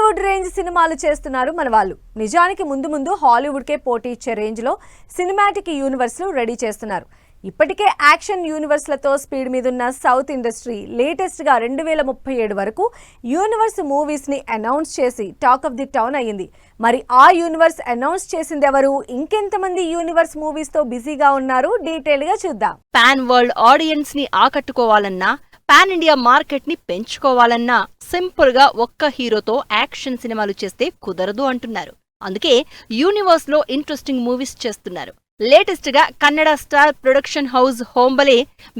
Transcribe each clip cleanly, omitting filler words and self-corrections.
Hollywood range సినిమాలు చేస్తున్నారు మన వాళ్ళు. నిజానికి ముందు ముందు హాలీవుడ్కే పోటీ ఇచ్చే రేంజ్లో సినిమాటిక్ యూనివర్స్లు రెడీ చేస్తున్నారు. ఇప్పటికే యాక్షన్ యూనివర్స్లతో స్పీడ్ మీదున్న సౌత్ ఇండస్ట్రీ లేటెస్ట్గా 2037 వరకు యూనివర్స్ మూవీస్ని అనౌన్స్ చేసి టాక్ ఆఫ్ ది టౌన్ అయ్యింది. మరి ఆ యూనివర్స్ అనౌన్స్ చేసింది ఎవరు? ఇంకెంతమంది యూనివర్స్ మూవీస్తో బిజీగా ఉన్నారు? డీటెయిల్గా చూద్దాం. పాన్ వరల్డ్ ఆడియన్స్ని ఆకట్టుకోవాలన్నా, పాన్ ఇండియా మార్కెట్ ని పెంచుకోవాలన్నా సింపుల్ గా ఒక్క హీరోతో యాక్షన్ సినిమాలు చేస్తే కుదరదు అంటున్నారు. అందుకే యూనివర్స్ లో ఇంట్రెస్టింగ్ మూవీస్ చేస్తున్నారు. లేటెస్ట్ గా Kannada star production house Hombale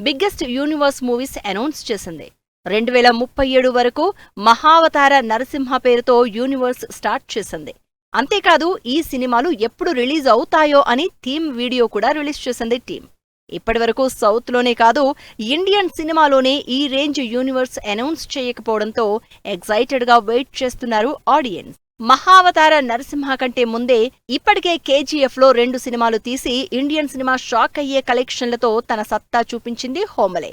biggest universe movies announce చేసింది. 2037 వరకు మహావతార నరసింహ పేరుతో యూనివర్స్ స్టార్ట్ చేసింది. అంతేకాదు ఈ సినిమాలు ఎప్పుడు రిలీజ్ అవుతాయో అని థీమ్ వీడియో కూడా రిలీజ్ చేసింది టీం. ఇప్పటివరకు సౌత్ లోనే కాదు, ఇండియన్ సినిమాలోనే ఈ రేంజ్ యూనివర్స్ అనౌన్స్ చేయకపోవడంతో ఎక్సైటెడ్ గా వెయిట్ చేస్తున్నారు ఆడియన్స్. మహావతార నరసింహ కంటే ముందే ఇప్పటికే కేజీఎఫ్ లో 2 సినిమాలు తీసి ఇండియన్ సినిమా షాక్ అయ్యే కలెక్షన్లతో తన సత్తా చూపించింది హోంబలే.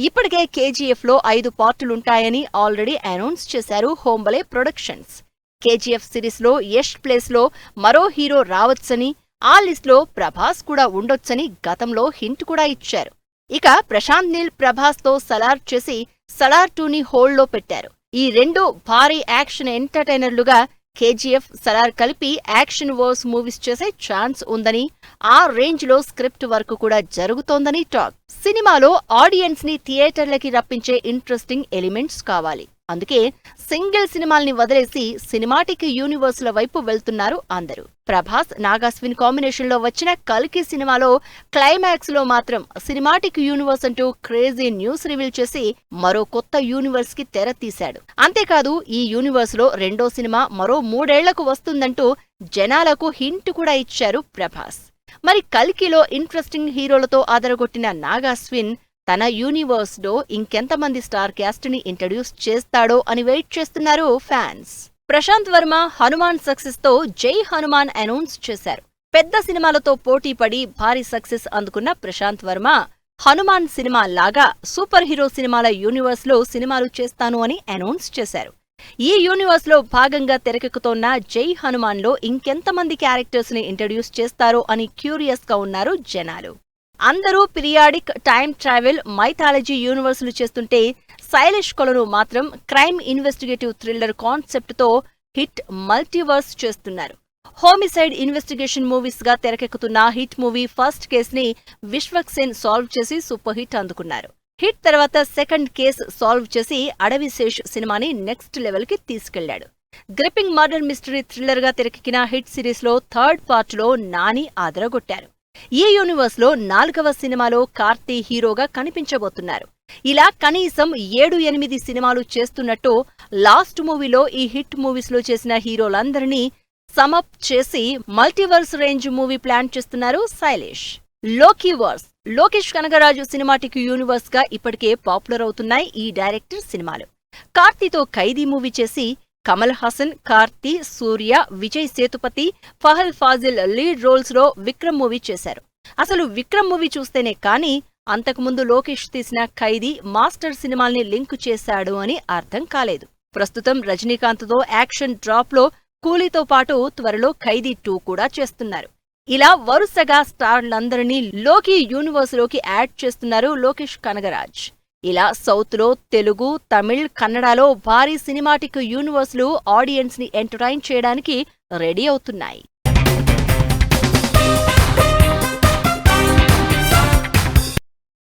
ఇప్పటికే కేజీఎఫ్ లో 5 పార్టులుంటాయని ఆల్రెడీ అనౌన్స్ చేశారు హోంబలే ప్రొడక్షన్స్. కేజీఎఫ్ సిరీస్ లో యష్ ప్లేస్ లో మరో హీరో రావచ్చని, ఆ లిస్ట్ లో ప్రభాస్ కూడా ఉండొచ్చని గతంలో హింట్ కూడా ఇచ్చారు. ఇక ప్రశాంత్ నీల్ ప్రభాస్ తో సలార్ చేసి సలార్ 2ని హోల్డ్ లో పెట్టారు. ఈ 2 భారీ యాక్షన్ ఎంటర్టైనర్లుగా కేజీఎఫ్, సలార్ కలిపి యాక్షన్ వర్స్ మూవీస్ చేసే ఛాన్స్ ఉందని, ఆ రేంజ్ లో స్క్రిప్ట్ వర్క్ కూడా జరుగుతోందని టాక్. సినిమాలో ఆడియన్స్ ని థియేటర్లకి రప్పించే ఇంట్రెస్టింగ్ ఎలిమెంట్స్ కావాలి. అందుకే సింగిల్ సినిమాల్ని వదిలేసి సినిమాటిక్ యూనివర్స్ల వైపు వెళ్తున్నారు అందరూ. ప్రభాస్, నాగాస్విన్ కాంబినేషన్ లో వచ్చిన కల్కి సినిమాలో క్లైమాక్స్ లో మాత్రం సినిమాటిక్ యూనివర్స్ అంటూ క్రేజీ న్యూస్ రివీల్ చేసి మరో కొత్త యూనివర్స్ కి తెర తీశాడు. అంతేకాదు ఈ యూనివర్స్ లో 2వ సినిమా మరో 3 ఏళ్లకు వస్తుందంటూ జనాలకు హింట్ కూడా ఇచ్చారు ప్రభాస్. మరి కల్కిలో ఇంట్రెస్టింగ్ హీరోలతో అదరగొట్టిన నాగాస్విన్ తన యూనివర్స్ లో ఇంకెంతమంది స్టార్ క్యాస్ట్ ని ఇంట్రడ్యూస్ చేస్తాడో అని వెయిట్ చేస్తున్నారు ఫ్యాన్స్. ప్రశాంత్ వర్మ హనుమాన్ సక్సెస్ తో జై హనుమాన్ అనౌన్స్ చేశారు. పెద్ద సినిమాలతో పోటీ పడి భారీ సక్సెస్ అందుకున్న ప్రశాంత్ వర్మ హనుమాన్ సినిమా లాగా సూపర్ హీరో సినిమాల యూనివర్స్ లో సినిమాలు చేస్తాను అని అనౌన్స్ చేశారు. ఈ యూనివర్స్ లో భాగంగా తెరకెక్కుతోన్న జై హనుమాన్ లో ఇంకెంతమంది క్యారెక్టర్స్ ని ఇంట్రడ్యూస్ చేస్తారో అని క్యూరియస్ గా ఉన్నారు జనాలు. అందరూ పీరియాడిక్, టైమ్ ట్రావెల్, మైథాలజీ యూనివర్సులు చేస్తుంటే శైలేష్ కొలను మాత్రం క్రైమ్ ఇన్వెస్టిగేటివ్ థ్రిల్లర్ కాన్సెప్ట్ తో హిట్ మల్టీవర్స్ చేస్తున్నారు. హోమిసైడ్ ఇన్వెస్టిగేషన్ మూవీస్ గా తెరకెక్కుతున్న హిట్ మూవీ ఫస్ట్ కేస్ ని విశ్వక్ సేన్ సాల్వ్ చేసి సూపర్ హిట్ అందుకున్నారు. హిట్ తర్వాత సెకండ్ కేస్ సాల్వ్ చేసి అడవిశేష్ సినిమాని నెక్స్ట్ లెవెల్ కి తీసుకెళ్లాడు. గ్రిప్పింగ్ మర్డర్ మిస్టరీ థ్రిల్లర్ గా తెరకెక్కిన హిట్ సిరీస్ లో 3rd పార్ట్ లో నాని ఆదరగొట్టారు. ఈ యూనివర్స్ లో 4వ సినిమాలో కార్తీ హీరోగా కనిపించబోతున్నారు. ఇలా కనీసం 7-8 సినిమాలు చేస్తున్నట్టు లాస్ట్ మూవీలో ఈ హిట్ మూవీస్ లో చేసిన హీరోలందరినీ సమప్ చేసి మల్టీవర్స్ రేంజ్ మూవీ ప్లాన్ చేస్తున్నారు శైలేష్. లోకీవర్స్, లోకేష్ కనగరాజు సినిమాటిక్ యూనివర్స్ గా ఇప్పటికే పాపులర్ అవుతున్నాయి ఈ డైరెక్టర్ సినిమాలు. కార్తీతో ఖైదీ మూవీ చేసి కమల్ హాసన్, కార్తీ, సూర్య, విజయ్ సేతుపతి, ఫహద్ ఫాజిల్ లీడ్ రోల్స్ లో విక్రమ్ మూవీ చేశారు. అసలు విక్రమ్ మూవీ చూస్తేనే కానీ అంతకుముందు లోకేష్ తీసిన ఖైదీ, మాస్టర్ సినిమాల్ని లింక్ చేశాడు అని అర్థం కాలేదు. ప్రస్తుతం రజనీకాంత్ తో యాక్షన్ డ్రాప్ లో కూలీతో పాటు త్వరలో ఖైదీ 2 కూడా చేస్తున్నారు. ఇలా వరుసగా స్టార్లందరినీ లోకి యూనివర్స్ లోకి యాడ్ చేస్తున్నారు లోకేష్ కనగరాజ్. ఇలా సౌత్ లో తెలుగు, తమిళ్, కన్నడలో భారీ సినిమాటిక్ యూనివర్స్లు ఆడియన్స్ ని ఎంటర్టైన్ చేయడానికి రెడీ అవుతున్నాయి.